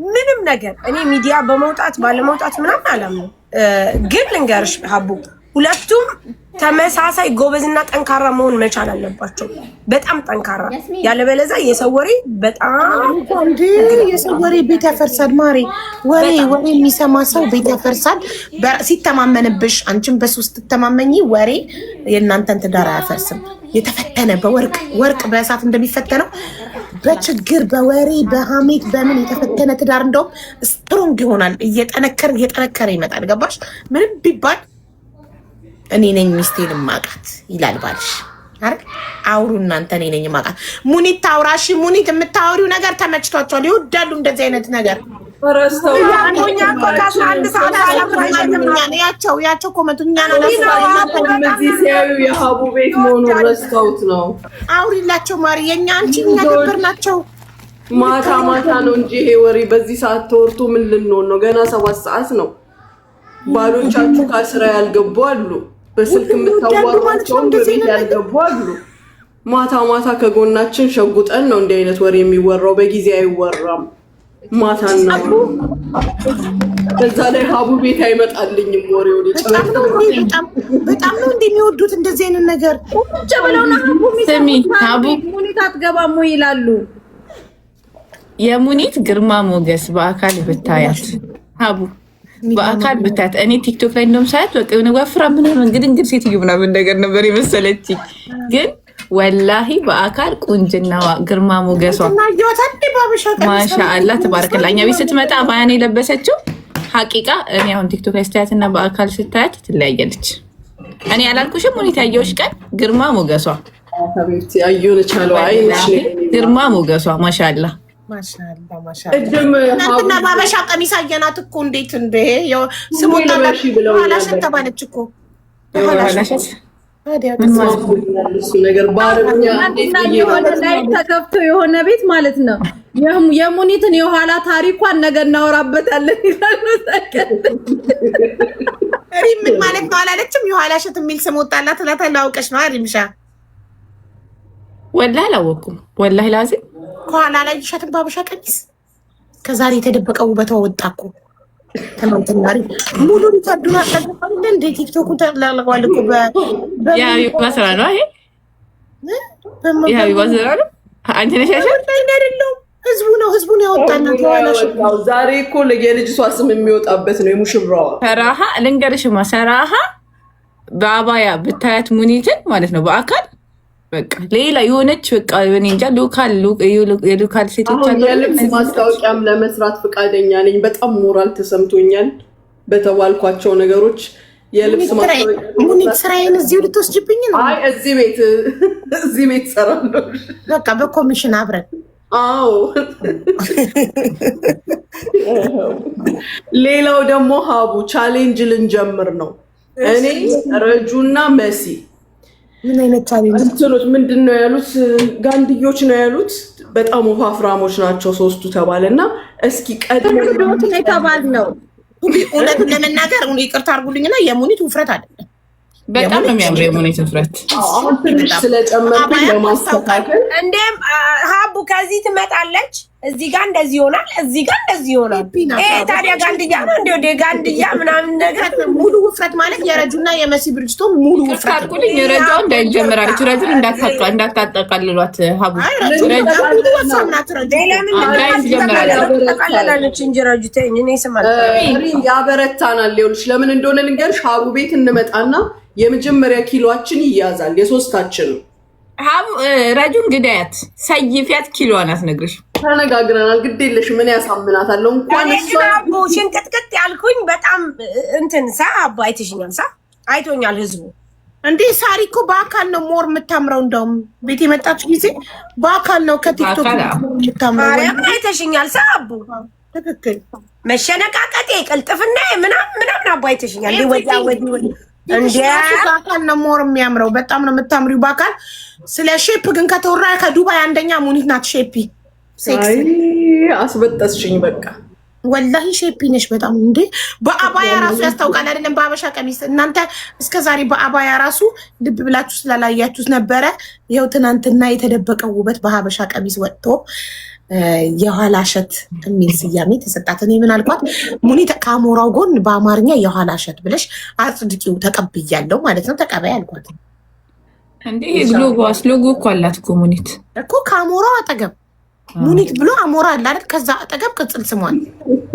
S4: ምንም ነገር። እኔ ሚዲያ በመውጣት ባለመውጣት ምናምን አላምንም። ግን ልንገርሽ ሀቡ ሁለቱም ተመሳሳይ ጎበዝና ጠንካራ መሆን መቻል አለባቸው። በጣም ጠንካራ፣ ያለበለዚያ የሰው ወሬ በጣም
S3: የሰው ወሬ ቤት ያፈርሳል። ማሬ ወሬ የሚሰማ ሰው ቤት ያፈርሳል። ሲተማመንብሽ አንቺም በሱ ስትተማመኝ ወሬ የእናንተን ትዳር አያፈርስም። የተፈተነ ወርቅ በእሳት እንደሚፈተነው በችግር በወሬ በሀሜት በምን የተፈተነ ትዳር እንደውም ስትሮንግ ይሆናል። እየጠነከረ ይመጣል። ገባሽ? ምንም ቢባል እኔ ነኝ ሚስቴን ማቃት ይላል ባልሽ አይደል? አውሩ እናንተ። እኔ ነኝ ማቃት። ሙኒት ታውራሽ። ሙኒት የምታወሪው ነገር ተመችቷቸዋል። ይወዳሉ እንደዚህ አይነት ነገር። ያቸው ኮመንቱኛ
S1: ሲያዩ የሀቡ ቤት መሆኑን ረስተውት ነው።
S3: አውሪላቸው ማሪ። የኛ አንቺ እኛ ነበር ናቸው።
S1: ማታ ነው እንጂ ይሄ ወሬ በዚህ ሰዓት ተወርቶ ምን ልንሆን ነው? ገና 7 ሰዓት ነው። ባሎቻችሁ ከስራ ያልገቡ አሉ። በስልክ የምታዋሯቸውን በቤት ያልገቡ አሉ። ማታ ከጎናችን ሸጉጠን ነው እንዲህ አይነት ወሬ የሚወራው። በጊዜ አይወራም። ማታና በዛ ላይ ሀቡ ቤት አይመጣልኝም ወሬው።
S3: በጣም ነው እንደሚወዱት እንደዚህ አይነት ነገር።
S6: ቁጭ ብለው ነው ሀቡ ሙኒት አትገባም ይላሉ።
S5: የሙኒት ግርማ ሞገስ በአካል ብታያት ሀቡ በአካል ብታያት። እኔ ቲክቶክ ላይ እንደውም ሳያት በቃ የሆነ ወፍራ ምናምን እንግዲህ ሴትዮ ምናምን ነገር ነበር የመሰለችኝ። ግን ወላሂ በአካል ቁንጅናዋ ግርማ ሞገሷ ማሻአላ ተባረከላ። እኛ ቤት ስትመጣ ባያን የለበሰችው ሀቂቃ እኔ አሁን ቲክቶክ ላይ ስታያት እና በአካል ስታያት ትለያየለች። እኔ ያላልኩሽም ሁኔታ ያየሁሽ ቀን ግርማ ሞገሷ ግርማ ሞገሷ ማሻአላ
S3: እናንተና ባበሻ ቀሚስ አየናት እኮ እንዴት እንደ ስሞላላሽ ተባለች እኮ
S1: ነገር
S6: የሆነ ላይ ተከፍቶ የሆነ ቤት ማለት ነው። የሙኒትን የኋላ ታሪኳን ነገ እናወራበታለን ይላሉ።
S3: ምን ማለት ነው አላለችም? የኋላ ሸት የሚል ስም ወጣላት እላታለሁ። አውቀሽ ነው ሪምሻ?
S5: ወላሂ አላወኩም። ወላሂ ላዚም
S3: ከኋላ ላይ ሸትን ባበሻ ቀሚስ ከዛሬ የተደበቀ ውበቷ ወጣ እኮ። ትናንትና ሙሉ ሊታዱና ተገፋለ እንደ ቲክቶክ ተላልቀዋል እኮ
S5: የሀቢባ ስራ ነው ይሄ። የሀቢባ ስራ ነው። አንቺ ነሽ
S3: አይደለም ህዝቡን ያወጣናት።
S1: ዛሬ እኮ የልጅቷ ስም የሚወጣበት ነው የሙሽራዋ።
S5: ሰራሃ ልንገርሽማ፣ ሰራሃ በአባያ ብታያት ሙኒትን ማለት ነው በአካል በቃ ሌላ የሆነች በቃ እኔ እንጃ የሎካል ሴቶች አሉ።
S1: የልብስ ማስታወቂያም ለመስራት ፈቃደኛ ነኝ። በጣም ሞራል ተሰምቶኛል በተባልኳቸው ነገሮች። የልብስ ማስታወቂያ
S3: ሙኒት ስራዬን እዚሁ ልትወስጅብኝ ነው?
S1: አይ እዚህ ቤት ሰራለሁ።
S3: በቃ በኮሚሽን አብረን።
S1: አዎ ሌላው ደግሞ ሀቡ ቻሌንጅ ልንጀምር ነው። እኔ ረጁና መሲ
S3: ምን አይነት ቻሌንጅ
S1: እንትኖች ምንድን ነው ያሉት? ጋንድዮች ነው ያሉት። በጣም ወፋፍራሞች ናቸው ሶስቱ ተባለና እስኪ ቀድሞ
S6: ተባል ነው።
S3: እውነት ለመናገር ይቅርታ አድርጉልኝና የሙኒት ውፍረት አይደለም
S5: በጣም ነው የሚያምረው የሙኒት ውፍረት።
S1: አሁን ትንሽ ስለጨመርኩኝ ለማስተካከል
S4: እንዴም ሀቡ ከዚህ ትመጣለች፣ እዚህ ጋር እንደዚህ ይሆናል፣ እዚህ ጋር እንደዚህ ይሆናል። ታዲያ ጋንድያ ነው እንደ ወደ ጋንድያ ምናምን ነገር
S3: ሙሉ ውፍረት ማለት የረጁና የመሲ ብርጅስቶን ሙሉ ውፍረት
S5: ካልኩልኝ ረጃው እንዳይጀምራለች። ረጁን እንዳታጠቃልሏት ሀቡ
S4: ተቃለላለች እንጂ ረጁ ተይኝ። እኔ ስማል
S1: ያበረታናል። ይኸውልሽ ለምን እንደሆነ ልንገርሽ። ሀቡ ቤት እንመጣና የመጀመሪያ ኪሎአችን ይያዛል የሶስታችን።
S5: ሀቡ ረጁን ግዳያት ሰይፊያት ኪሎዋን አትነግርሽ።
S1: ተነጋግረናል። ግድ የለሽ ምን ያሳምናታለሁ። እንኳን እሷ
S4: ሽንቅጥቅጥ ያልኩኝ በጣም እንትን አባ አይተሽኛል። አይቶኛል ህዝቡ
S3: እንዴ። ሳሪ እኮ በአካል ነው ሞር የምታምረው። እንደውም ቤት የመጣች ጊዜ በአካል ነው ከቲክቶክ የምታምረው።
S4: አይተሽኛል አቡ።
S3: ትክክል።
S4: መሸነቃቀጤ ቅልጥፍና ምናምን አባ አይተሽኛል።
S3: በአካል ነው ሞር የሚያምረው። በጣም ነው የምታምሪው በአካል። ስለ ሼፕ ግን ከተወራ ከዱባይ አንደኛ ሙኒት ናት። ሼፒ
S1: አስበጠስሽኝ በቃ
S3: ወላሂ ሼፒ ነሽ በጣም እንዴ። በአባያ ራሱ ያስታውቃል አይደለም? በአበሻ ቀሚስ እናንተ እስከዛሬ በአባያ ራሱ ልብ ብላችሁ ስላላያችሁት ነበረ። ይኸው ትናንትና የተደበቀው ውበት በሀበሻ ቀሚስ ወጥቶ የኋላ እሸት የሚል ስያሜ ተሰጣት። እኔ ምን አልኳት? ሙኒት ከአሞራው ጎን በአማርኛ የኋላ እሸት ብለሽ አጽድቂው ተቀብያለሁ ማለት ነው። ተቀበይ አልኳት።
S5: እንዴ ሎጎ እኮ አላት እኮ ሙኒት
S3: እኮ ከአሞራው አጠገብ ሙኒት ብሎ አሞራ አለ አይደል? ከዛ አጠገብ ቅጽል ስሟን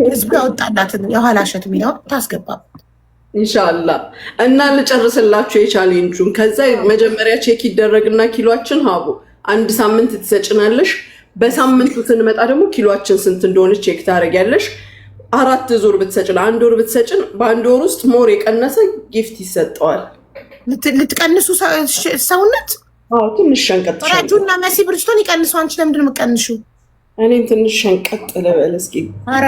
S3: ህዝቡ ያወጣላትን የኋላ እሸት የሚለውን ታስገባበት
S1: ኢንሻአላህ። እና ልጨርስላችሁ የቻሌንጁን። ከዛ መጀመሪያ ቼክ ይደረግና ኪሎአችን ሀቡ 1 ሳምንት ትሰጭናለሽ። በሳምንቱ ስንመጣ ደግሞ ኪሎአችን ስንት እንደሆነ ቼክ ታደርጊያለሽ። 4 ዙር ብትሰጭን 1 ወር ብትሰጭን በ1 ወር ውስጥ ሞር የቀነሰ ጊፍት ይሰጠዋል።
S3: ልትቀንሱ ሰውነት
S1: ትንሽ ሸንቀጥ
S3: ረጁና መሲ ብርጅስቶን ይቀንሱ። አንቺ ለምንድን ነው የምትቀንሺው?
S1: እኔም ትንሽ ሸንቀጥ ልበል እስኪ።
S3: ኧረ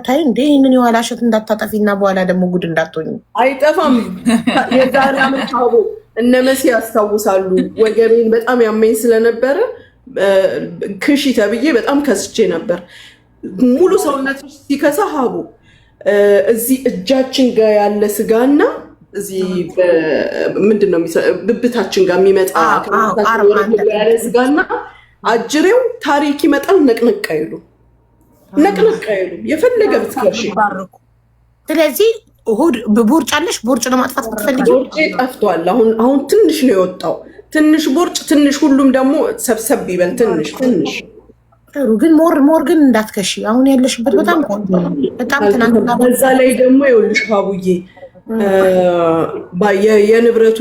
S3: ተይ እንዴ! ይህንን የኋላ እሸት እንዳታጠፊና በኋላ ደግሞ ጉድ እንዳትሆኝ።
S1: አይጠፋም። የዛሬ ዓመት ሀቡ እነ መሲ ያስታውሳሉ። ወገቤን በጣም ያመኝ ስለነበረ ክሺ ተብዬ በጣም ከስቼ ነበር። ሙሉ ሰውነት ሲከሳ ሀቡ እዚህ እጃችን ጋር ያለ ስጋና እዚህ ምንድን ነው ብብታችን ጋር የሚመጣ ያለ ስጋና አጅሬው ታሪክ ይመጣል። ነቅነቅ አይሉ የፈለገ ብትከሺ።
S3: ስለዚህ ቦርጭ አለሽ? ቦርጭ ለማጥፋት ብትፈልጊ?
S1: ቦርጭ ጠፍቷል። አሁን ትንሽ ነው የወጣው። ትንሽ ቦርጭ ትንሽ፣ ሁሉም ደግሞ ሰብሰብ ይበል ትንሽ
S3: ግን ሞር ግን እንዳትከሺ። አሁን ያለሽበት በጣም ቆንጆ ነው። በጣም ትናንትና
S1: በዛ ላይ ደግሞ ይኸውልሽ ሀቡዬ የንብረቱ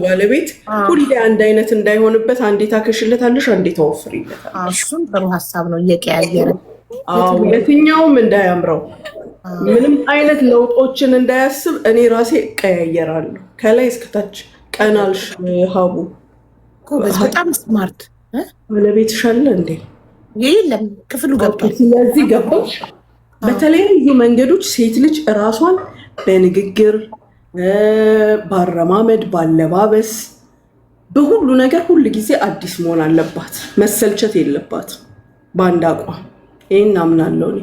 S1: ባለቤት ሁሌ አንድ አይነት እንዳይሆንበት አንዴ ታከሽለታለሽ፣ አንዴ ታወፍሪለታለሽ።
S3: እሱም ጥሩ ሀሳብ ነው። እየቀያየረ
S1: የትኛውም እንዳያምረው ምንም አይነት ለውጦችን እንዳያስብ እኔ ራሴ እቀያየራለሁ ከላይ እስከታች። ቀናልሽ ሀቡ
S3: በጣም ስማርት
S1: ባለቤትሽ አለ እንዴ?
S3: የለም ክፍሉ ገብቷል።
S1: ስለዚህ ገባሽ። በተለያዩ መንገዶች ሴት ልጅ እራሷን በንግግር ባረማመድ፣ ባለባበስ፣ በሁሉ ነገር ሁሉ ጊዜ አዲስ መሆን አለባት። መሰልቸት የለባት በአንድ አቋም። ይህን አምናለሁ እኔ።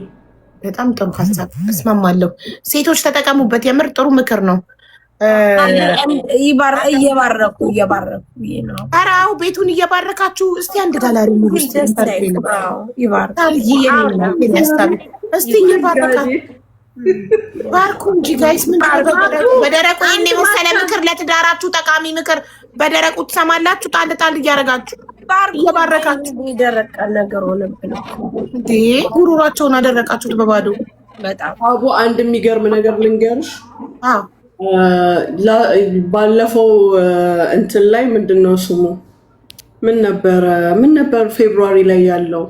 S3: በጣም ጥሩ ሀሳብ እስማማለሁ። ሴቶች ተጠቀሙበት። የምር ጥሩ ምክር ነው።
S4: እየባረኩ ነው።
S3: ኧረ አዎ ቤቱን እየባረካችሁ እስቲ አንድ ጋላሪ ሙሉ እስቲ እየባረካ ባርኩ እንጂ ጋይስ። ምን በደረቁ ይህን የመሰለ ምክር ለትዳራችሁ ጠቃሚ ምክር በደረቁ ትሰማላችሁ። ጣል ጣል እያደረጋችሁ እየባረካችሁ።
S4: የደረቀ ነገር ሆነብን
S3: እንዴ! ጉሮሯቸውን አደረቃችሁት በባዶ።
S4: በጣም
S1: አቡ አንድ የሚገርም ነገር ልንገርሽ። ባለፈው እንትን ላይ ምንድን ነው ስሙ ምን ነበር ፌብሩዋሪ ላይ ያለው